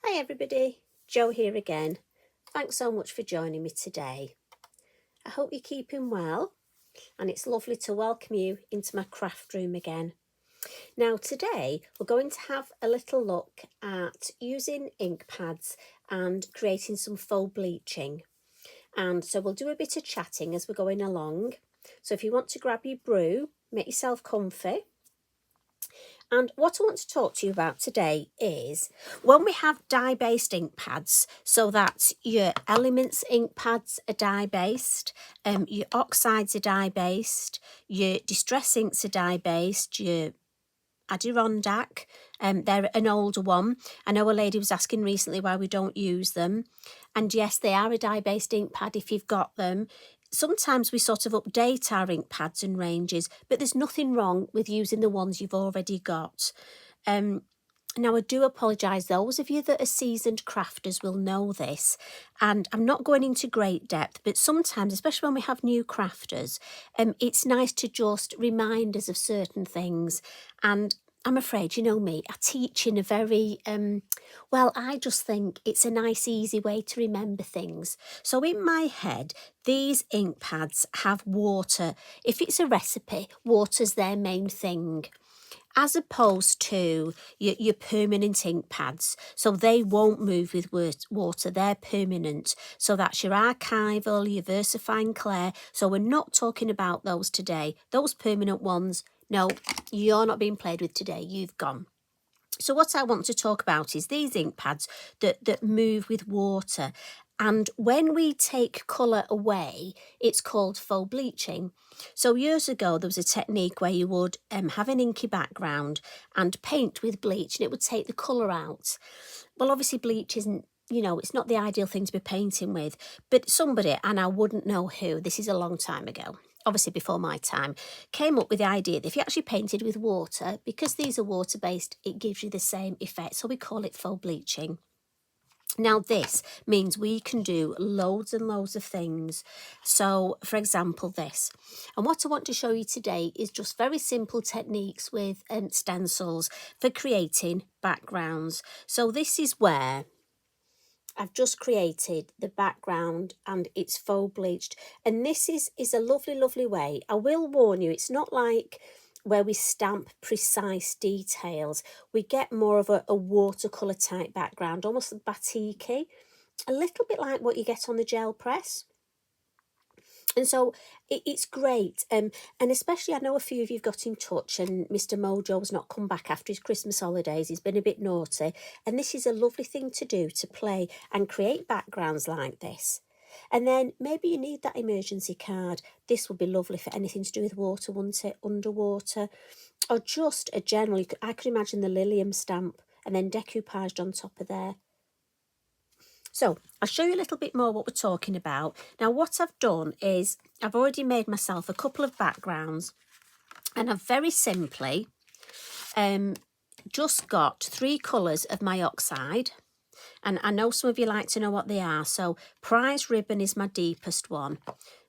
Hi everybody, Jo here again. Thanks so much for joining me today. I hope you're keeping well and it's lovely to welcome you into my craft room again. Now today we're going to have a little look at using ink pads and creating some faux bleaching. And so we'll do a bit of chatting as we're going along. So if you want to grab your brew, make yourself comfy. And what I want to talk to you about today is when we have dye-based ink pads, so that's your Elements ink pads are dye-based, your oxides are dye-based, your Distress inks are dye-based, your Adirondack, they're an older one. I know a lady was asking recently why we don't use them. And yes, they are a dye-based ink pad if you've got them. Sometimes we sort of update our ink pads and ranges, but there's nothing wrong with using the ones you've already got. Now, I do apologise, those of you that are seasoned crafters will know this, and I'm not going into great depth, but sometimes, especially when we have new crafters, it's nice to just remind us of certain things. And I'm afraid, you know me, I teach in a very, I just think it's a nice, easy way to remember things. So in my head, these ink pads have water. If it's a recipe, water's their main thing, as opposed to your permanent ink pads. So they won't move with water, they're permanent. So that's your archival, your VersaFine Clair. So we're not talking about those today. Those permanent ones, no, you're not being played with today, you've gone. So what I want to talk about is these ink pads that move with water. And when we take colour away, it's called faux bleaching. So years ago, there was a technique where you would have an inky background and paint with bleach and it would take the colour out. Well, obviously bleach isn't, it's not the ideal thing to be painting with. But somebody, and I wouldn't know who, this is a long time ago, obviously before my time, came up with the idea that if you actually painted with water, because these are water-based, it gives you the same effect. So we call it faux bleaching. Now, this means we can do loads and loads of things. So, for example, this. And what I want to show you today is just very simple techniques with stencils for creating backgrounds. So this is where I've just created the background and it's faux bleached. And this is a lovely, lovely way. I will warn you, it's not like where we stamp precise details. We get more of a watercolour type background, almost batik-y, a little bit like what you get on the gel press. And so it's great. And especially I know a few of you've got in touch and Mr. Mojo's not come back after his Christmas holidays. He's been a bit naughty. And this is a lovely thing to do, to play and create backgrounds like this. And then maybe you need that emergency card. This would be lovely for anything to do with water, wouldn't it? Underwater. Or just a general, I could imagine the Lilium stamp and then decoupaged on top of there. So I'll show you a little bit more what we're talking about. Now what I've done is I've already made myself a couple of backgrounds and I've very simply just got 3 colours of my oxide. And I know some of you like to know what they are. So Prize Ribbon is my deepest one,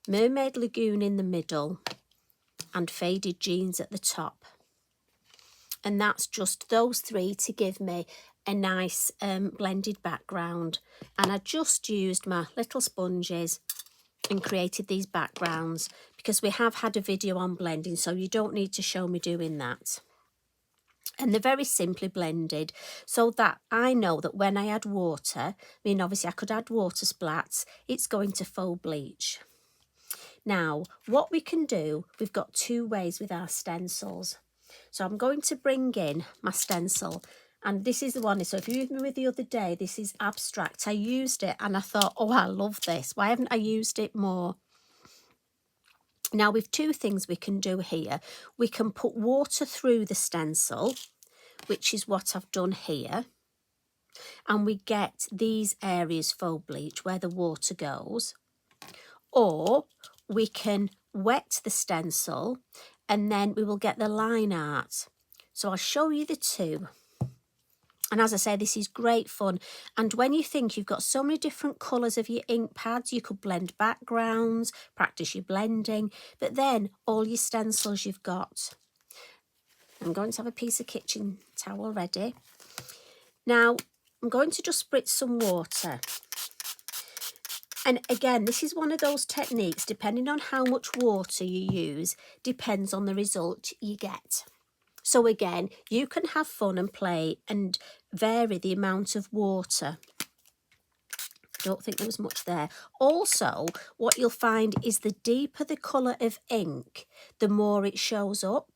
Mermaid Lagoon in the middle, and Faded Jeans at the top. And that's just those 3 to give me a nice blended background. And I just used my little sponges and created these backgrounds because we have had a video on blending, so you don't need to show me doing that. And they're very simply blended so that I know that when I add water, obviously I could add water splats, it's going to faux bleach. Now, what we can do, we've got 2 ways with our stencils. So I'm going to bring in my stencil, and this is the one. So if you were with me the other day, this is Abstract. I used it and I thought, oh, I love this. Why haven't I used it more? Now, with 2 things we can do here. We can put water through the stencil, which is what I've done here. And we get these areas faux bleach where the water goes. Or we can wet the stencil and then we will get the line art. So I'll show you the 2. And as I say, this is great fun. And when you think you've got so many different colours of your ink pads, you could blend backgrounds, practice your blending, but then all your stencils you've got. I'm going to have a piece of kitchen towel ready. Now, I'm going to just spritz some water. And again, this is one of those techniques, depending on how much water you use, depends on the result you get. So again, you can have fun and play and vary the amount of water. Don't think there was much there. Also, what you'll find is the deeper the colour of ink, the more it shows up.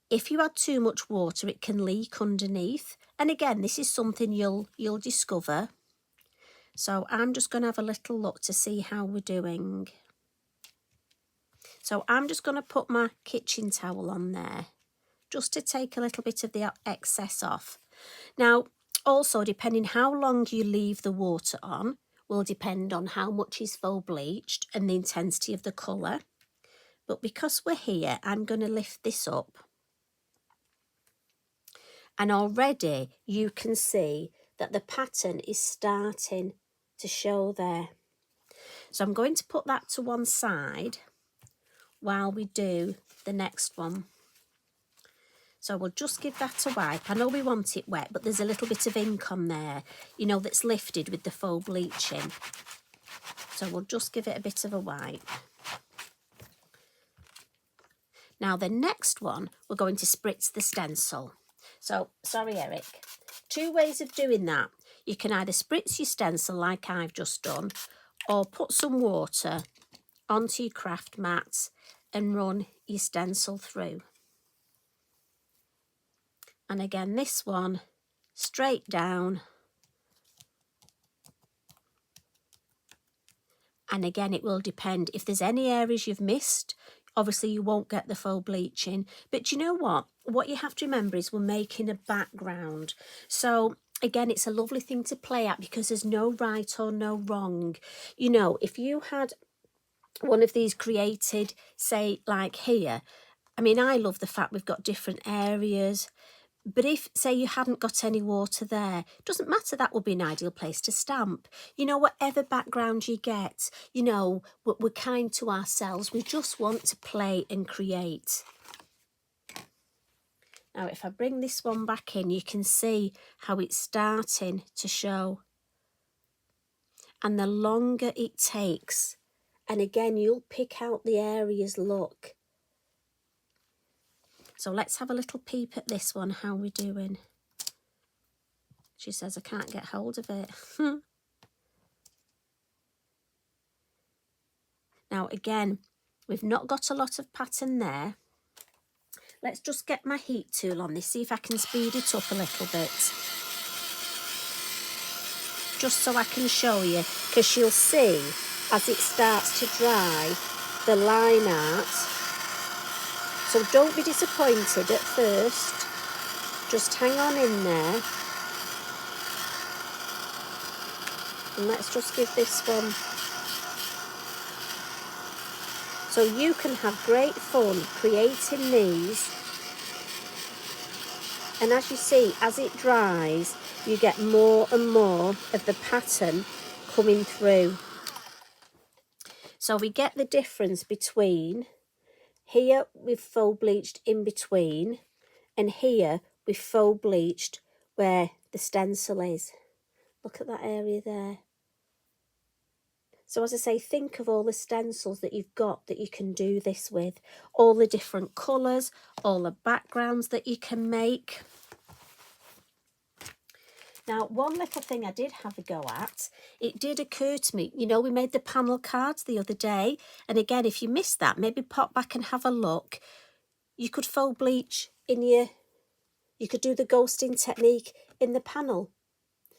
If you add too much water, it can leak underneath. And again, this is something you'll discover. So I'm just going to have a little look to see how we're doing. So I'm just going to put my kitchen towel on there, just to take a little bit of the excess off. Now, also, depending how long you leave the water on will depend on how much is faux bleached and the intensity of the colour. But because we're here, I'm going to lift this up. And already you can see that the pattern is starting to show there. So I'm going to put that to one side while we do the next one. So we'll just give that a wipe. I know we want it wet, but there's a little bit of ink on there, you know, that's lifted with the faux bleaching. So we'll just give it a bit of a wipe. Now the next one, we're going to spritz the stencil. So, sorry Eric, 2 ways of doing that. You can either spritz your stencil like I've just done, or put some water onto your craft mat and run your stencil through. And again, this one, straight down. And again, it will depend. If there's any areas you've missed, obviously you won't get the faux bleaching. But you know what? What you have to remember is we're making a background. So again, it's a lovely thing to play at because there's no right or no wrong. You know, if you had one of these created, say like here, I mean, I love the fact we've got different areas. But if, say, you hadn't got any water there, doesn't matter, that would be an ideal place to stamp. You know, whatever background you get, you know, we're kind to ourselves. We just want to play and create. Now, if I bring this one back in, you can see how it's starting to show. And the longer it takes, and again, you'll pick out the areas, look. So let's have a little peep at this one, how we're doing. She says, I can't get hold of it. Now, again, we've not got a lot of pattern there. Let's just get my heat tool on this, see if I can speed it up a little bit. Just so I can show you, because you'll see as it starts to dry, the line art. So don't be disappointed at first, just hang on in there. And let's just give this one. So you can have great fun creating these. And as you see, as it dries, you get more and more of the pattern coming through. So we get the difference between here we've faux bleached in between, and here we've faux bleached where the stencil is. Look at that area there. So as I say, think of all the stencils that you've got that you can do this with. All the different colours, all the backgrounds that you can make. Now, one little thing I did have a go at, it did occur to me, you know, we made the panel cards the other day. And again, if you missed that, maybe pop back and have a look. You could faux bleach in you could do the ghosting technique in the panel.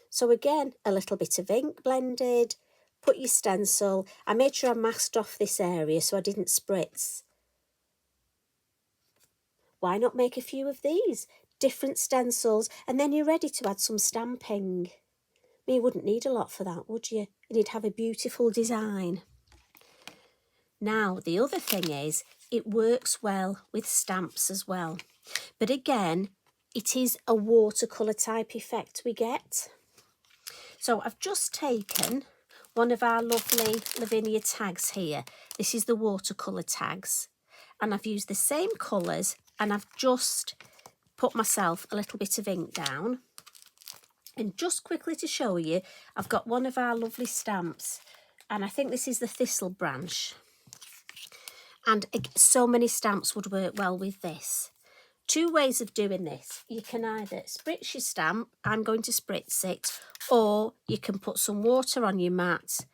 So again, a little bit of ink blended, put your stencil. I made sure I masked off this area so I didn't spritz. Why not make a few of these? Different stencils, and then you're ready to add some stamping. I mean, you wouldn't need a lot for that, would you? And you'd have a beautiful design. Now, the other thing is, it works well with stamps as well. But again, it is a watercolour type effect we get. So I've just taken one of our lovely Lavinia tags here. This is the watercolour tags. And I've used the same colours, and I've just put myself a little bit of ink down And just quickly to show you, I've got one of our lovely stamps, and I think this is the thistle branch. And so many stamps would work well with this. Two ways of doing this. You can either spritz your stamp, I'm going to spritz it, or you can put some water on your mat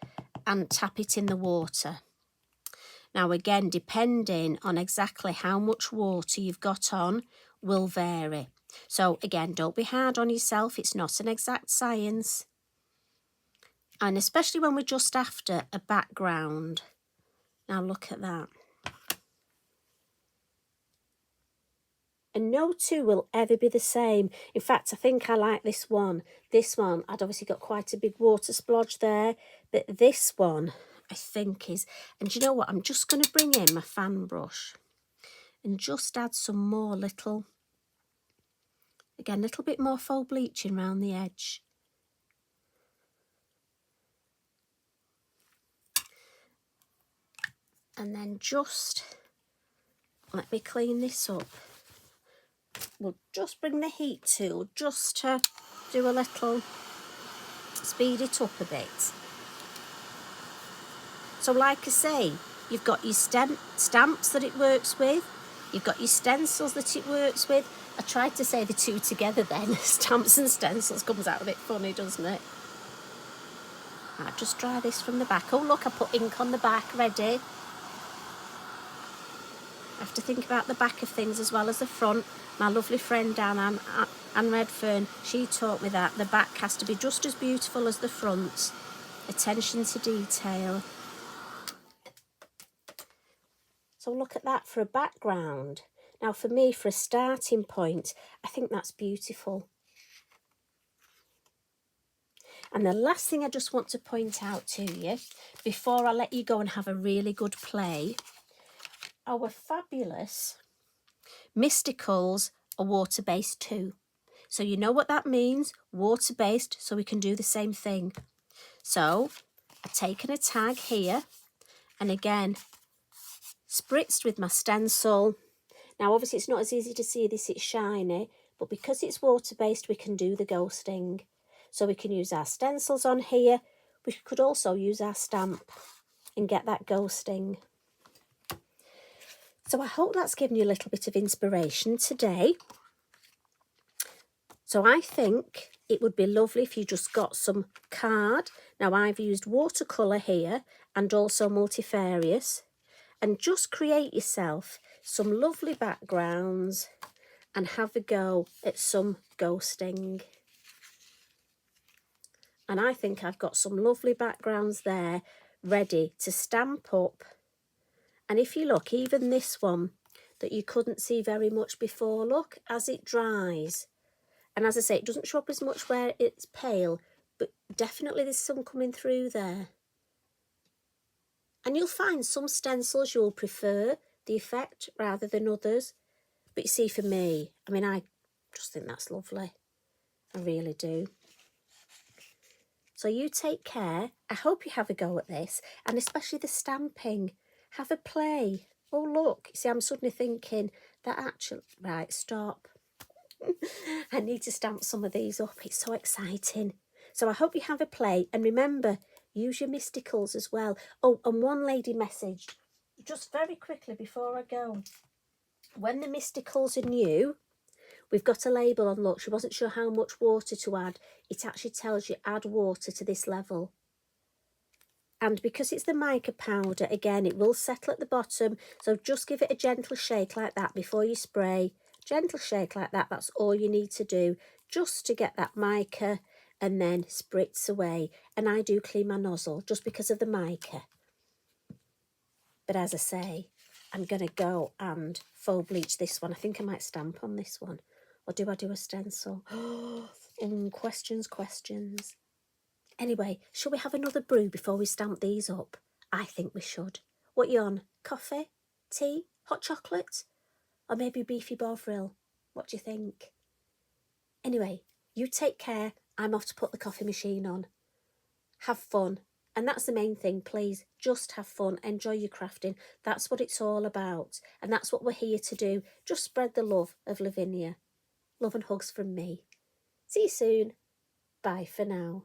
and tap it in the water. Now again, depending on exactly how much water you've got on will vary. So again, don't be hard on yourself, it's not an exact science. And especially when we're just after a background. Now look at that. And no two will ever be the same. In fact, I think I like this one. This one, I'd obviously got quite a big water splodge there, but this one, I think is, and you know what, I'm just going to bring in my fan brush and just add some more little, again, a little bit more faux bleaching around the edge. And then just, let me clean this up. We'll just bring the heat tool just to do a little, speed it up a bit. So like I say, you've got your stamps that it works with, you've got your stencils that it works with. I tried to say the two together then, stamps and stencils comes out a bit funny, doesn't it? Right, just dry this from the back. Oh look, I put ink on the back, ready. I have to think about the back of things as well as the front. My lovely friend Anne Redfern, she taught me that the back has to be just as beautiful as the front. Attention to detail. So look at that for a background. Now for me, for a starting point, I think that's beautiful. And the last thing I just want to point out to you, before I let you go and have a really good play, our fabulous Mysticals are water-based too. So you know what that means, water-based, so we can do the same thing. So I've taken a tag here, and again, spritzed with my stencil. Now obviously it's not as easy to see this, it's shiny, but because it's water-based we can do the ghosting. So we can use our stencils on here, we could also use our stamp and get that ghosting. So I hope that's given you a little bit of inspiration today. So I think it would be lovely if you just got some card. Now I've used watercolour here and also multifarious, and just create yourself some lovely backgrounds and have a go at some ghosting. And I think I've got some lovely backgrounds there ready to stamp up. And if you look, even this one that you couldn't see very much before, look, as it dries. And as I say, it doesn't show up as much where it's pale, but definitely there's some coming through there. And you'll find some stencils you'll prefer the effect rather than others. But you see, for me, I mean, I just think that's lovely. I really do. So you take care. I hope you have a go at this, and especially the stamping. Have a play. Oh, look. See, I'm suddenly thinking that actually... Right, stop. I need to stamp some of these up. It's so exciting. So I hope you have a play. And remember, use your mysticals as well. Oh, and one lady messaged, just very quickly before I go. When the mysticals are new, we've got a label on, look, she wasn't sure how much water to add. It actually tells you add water to this level. And because it's the mica powder, again, it will settle at the bottom. So just give it a gentle shake like that before you spray. Gentle shake like that, that's all you need to do, just to get that mica, and then spritz away. And I do clean my nozzle just because of the mica. But as I say, I'm going to go and faux bleach this one. I think I might stamp on this one. Or do I do a stencil? Questions. Anyway, shall we have another brew before we stamp these up? I think we should. What you on? Coffee? Tea? Hot chocolate? Or maybe beefy bovril? What do you think? Anyway, you take care. I'm off to put the coffee machine on. Have fun. And that's the main thing, please. Just have fun. Enjoy your crafting. That's what it's all about. And that's what we're here to do. Just spread the love of Lavinia. Love and hugs from me. See you soon. Bye for now.